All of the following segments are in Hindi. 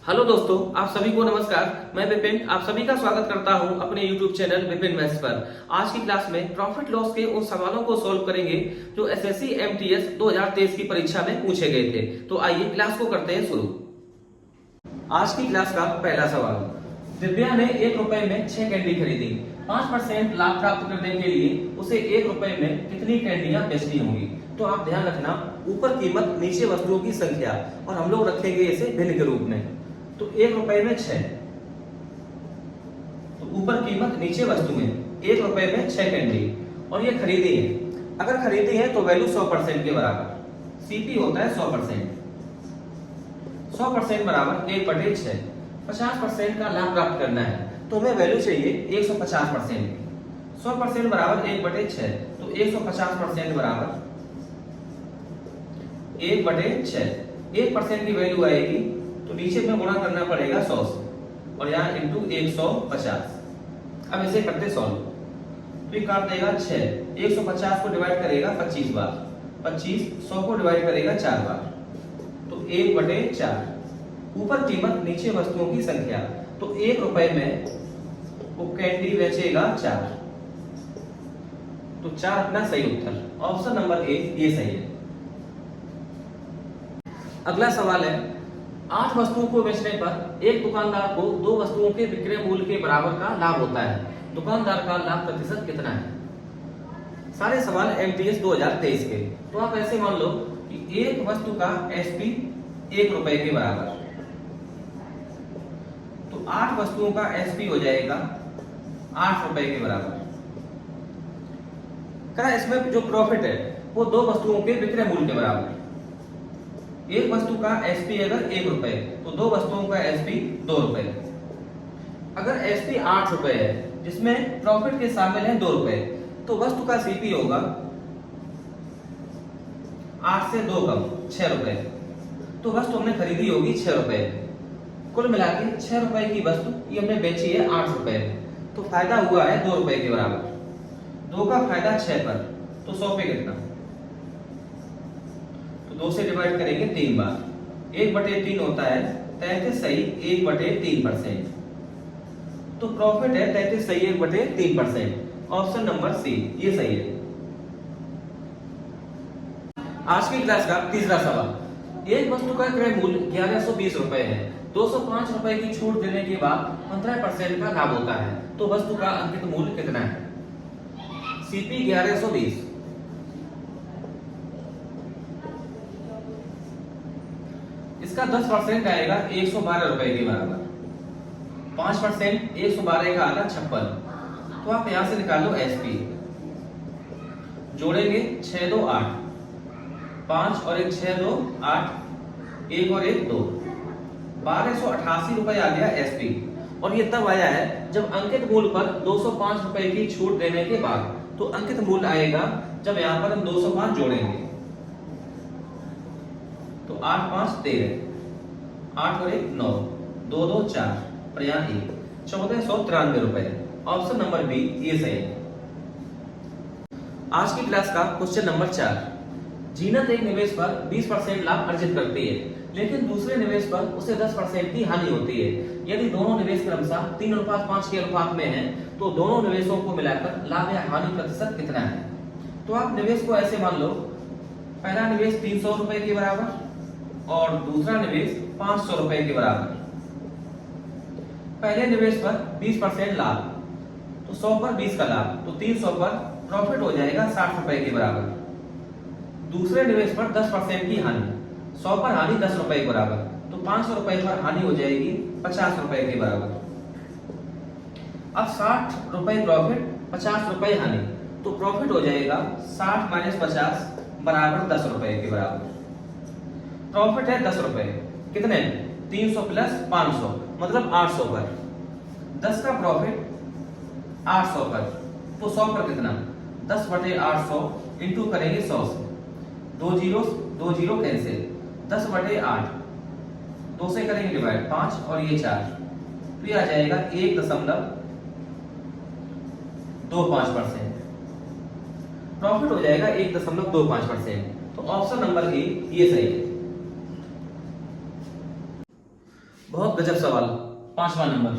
हेलो दोस्तों, आप सभी को नमस्कार। मैं विपिन आप सभी का स्वागत करता हूं अपने यूट्यूब चैनल विपिन मैथ्स पर। आज की क्लास में प्रॉफिट लॉस के उन सवालों को सॉल्व करेंगे जो एसएससी एमटीएस 2023 की परीक्षा में पूछे गए थे। तो आइए क्लास को करते हैं शुरू। आज की क्लास का पहला सवाल, दिव्या ने 1 रुपए में 6 कैंडी खरीदी। 5% लाभ प्राप्त करने के लिए उसे 1 रुपए में कितनी कैंडियां बेचनी होंगी। तो आप ध्यान रखना, ऊपर कीमत नीचे वस्तुओं की संख्या और हम लोग रखेंगे इसे भिन्न के रूप में। तो 1 रुपए में 6, तो ऊपर कीमत नीचे वस्तुएं, 1 रुपए में 6 कैंडी और ये खरीदी है। अगर खरीदी है तो वैल्यू 100% के बराबर, सीपी होता है 100%। 100% बराबर 1/6। 50% का लाभ प्राप्त करना है तो हमें वैल्यू चाहिए 150%। 100% बराबर 1/6, तो 150% बराबर 1/6। 1% की वैल्यू आएगी तो नीचे में गुणा करना पड़ेगा 100 से और यहाँ इंटू 150। अब इसे करते सॉल्व, तो ये काट देगा 6। 150 को डिवाइड करेगा 25 बार, 25 100 को डिवाइड करेगा 4 बार, तो 1/4। ऊपर कीमत नीचे वस्तुओं की संख्या, तो 1 रुपए में वो कैंडी बेचेगा 4, तो 4 अपना सही उत्तर। ऑप्शन नंबर ए ये सही है। अगला सवाल है, 8 वस्तुओं को बेचने पर एक दुकानदार को 2 वस्तुओं के विक्रय मूल्य के बराबर का लाभ होता है। दुकानदार का लाभ प्रतिशत कितना है। सारे सवाल एमटीएस 2023 के। तो आप ऐसे मान लो कि एक वस्तु का एसपी 1 रुपए के बराबर, तो 8 वस्तुओं का एसपी हो जाएगा 8 रुपए के बराबर। इसमें जो प्रॉफिट है वो 2 वस्तुओं के विक्रय मूल्य के बराबर। एक वस्तु का एसपी अगर 1 रुपए तो 2 वस्तुओं का एसपी 2 रुपए। अगर एसपी 8 रुपए है जिसमें प्रॉफिट के शामिल है 2 रुपए, तो वस्तु का सीपी होगा 8 से 2 कम 6 रुपए। तो वस्तु हमने खरीदी होगी 6 रुपए। कुल मिला के 6 रुपए की वस्तु ये हमने बेची है 8 रुपए, तो फायदा हुआ है 2 रुपए के बराबर। 2 का फायदा 6 पर, तो 100 पे कितना, 2 से डिवाइड करेंगे 3 बार। 1/3 होता है 33 सही 1/3%। तो प्रॉफिट है 33 सही 1/3%। ऑप्शन नंबर सी ये सही है। आज की क्लास का तीसरा सवाल, एक वस्तु का क्रय मूल्य 1120 रुपए है। 205 रुपए की छूट देने के बाद 15% का लाभ होता है, तो वस्तु का अंकित मूल्य कितना है। सीपी 1120, इसका 10% आएगा 112 रुपए के बराबर। 5% 112 का आधा 56। तो आप यहां से निकालो एसपी, जोड़ेंगे 6 2 8, 5 और 1 6 2 8, 1 और 1 2, 1288 रुपए आ गया एसपी। और ये तब आया है जब अंकित मूल्य पर 205 रुपए की छूट देने के बाद। तो अंकित मूल्य आएगा जब यहां पर हम 205 जोड़ेंगे, तो 8 5 13, 8 और 1 9, 2 2 4 और यहाँ 1, 1493 रुपए। ऑप्शन नंबर बी ये सही है। आज की क्लास का क्वेश्चन नंबर 4, जीनत एक निवेश पर 20% लाभ अर्जित करती है, लेकिन दूसरे निवेश पर उसे 10% की हानि होती है। यदि दोनों निवेश क्रमशः 3:5 के अनुपात में हैं, तो दोनों निवेशों को मिलाकर लाभ या हानि प्रतिशत कितना है। तो आप निवेश को ऐसे मान लो, पहला निवेश 300 रुपए के बराबर और दूसरा निवेश 500 रुपए के बराबर। पहले निवेश पर 20% लाभ, तो 100 पर 20 का लाभ, तो 300 पर प्रॉफिट हो जाएगा 60 रुपए के बराबर। दूसरे निवेश पर 10% की हानि, 100 पर हानि 10 रुपए के बराबर, तो 500 रुपए पर हानि हो जाएगी 50 रुपए के बराबर। अब 60 रुपए प्रॉफिट 50 रुपए हानि, तो प्रॉफिट हो जाएगा 60 - 50 बराबर 10 रुपए के बराबर। प्रॉफिट है 10 रुपए, कितने 300 प्लस 500 मतलब 800 पर। 10 का प्रॉफिट 800 पर, तो 100 पर कितना 10/800 इंटू करेंगे 100 से, 2 जीरो कैंसिल, 10/8, 2 से करेंगे डिवाइड 5 और ये 4, तो ये आ जाएगा 1.25%। प्रॉफिट हो जाएगा 1.25%। तो ऑप्शन नंबर ए ये सही है। बहुत गजब सवाल। 5वां नंबर,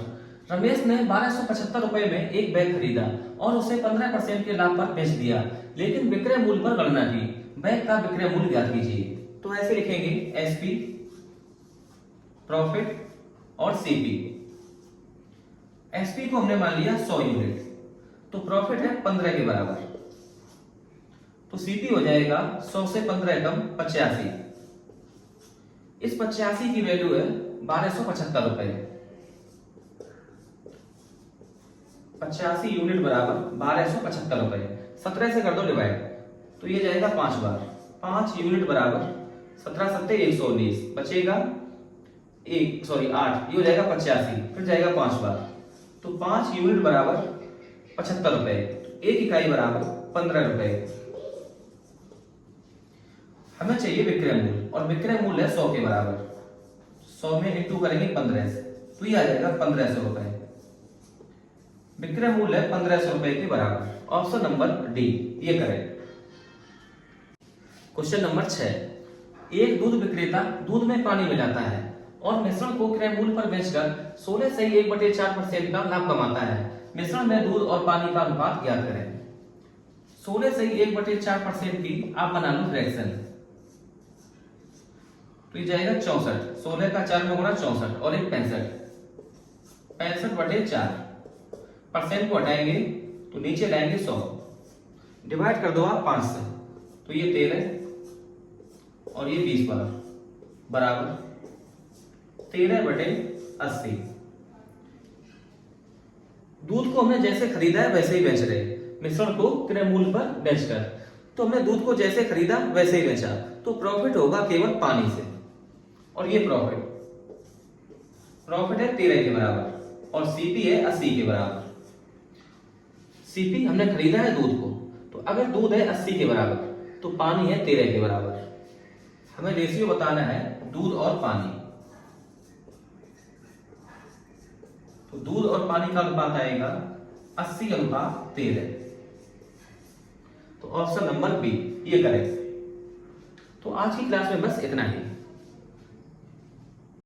रमेश ने 1275 रुपए में एक बैग खरीदा और उसे 15% के लाभ पर बेच दिया, लेकिन विक्रय मूल्य पर गणना की। बैग का विक्रय मूल्य ज्ञात कीजिए। तो ऐसे लिखेंगे एसपी, प्रॉफिट और सीपी। एसपी को हमने मान लिया 100 यूनिट, तो प्रॉफिट है 15 के बराबर, तो सीपी हो जाएगा 100 से 15 कम 85। इस 85 की वैल्यू है 1275 रुपए। 85 यूनिट बराबर 1275 रुपए। 17 से कर दो डिवाइड, तो ये जाएगा 5 बार। 5 यूनिट बराबर 17 सत्ते 119, बचेगा 8, ये हो जाएगा 85, फिर जाएगा 5 बार, तो 5 यूनिट बराबर 75 रुपए। एक इकाई बराबर 15 रुपए। हमें चाहिए विक्रय मूल्य, और विक्रय मूल्य है 100 के बराबर। 100 में इंटू करेंगे 15 से, तो ये आ जाएगा 1500 रुपए। विक्रय मूल्य है 1500 रुपए के बराबर। ऑप्शन नंबर डी ये करें। क्वेश्चन नंबर 6, एक दूध विक्रेता दूध में पानी मिलाता है और मिश्रण को क्रय मूल्य पर बेचकर 16 से 1/4% का लाभ कमाता है। मिश्रण में दूध और पानी का अनुपात ज्ञात करें। 16 से 1/4% की आप बना लो फ्रैक्शन, तो ये जाएगा 64। 16 का 4 में गुणा 64 और 1 65, 65/4। परसेंट को हटाएंगे तो नीचे लाएंगे 100, डिवाइड कर दो आप 5 से, तो ये 13 और ये 20 बार बराबर 13/80। दूध को हमने जैसे खरीदा है वैसे ही बेच रहे, मिश्रण को क्रय मूल्य पर बेचकर। तो हमने दूध को जैसे खरीदा वैसे ही बेचा, तो प्रॉफिट होगा केवल पानी से। और ये प्रॉफिट है 13 के बराबर, और सीपी है 80 के बराबर। सीपी हमने खरीदा है दूध को, तो अगर दूध है 80 के बराबर तो पानी है 13 के बराबर। हमें रेशियो बताना है दूध और पानी, तो दूध और पानी का अनुपात आएगा 80:13। तो ऑप्शन नंबर बी ये करें। तो आज की क्लास में बस इतना ही।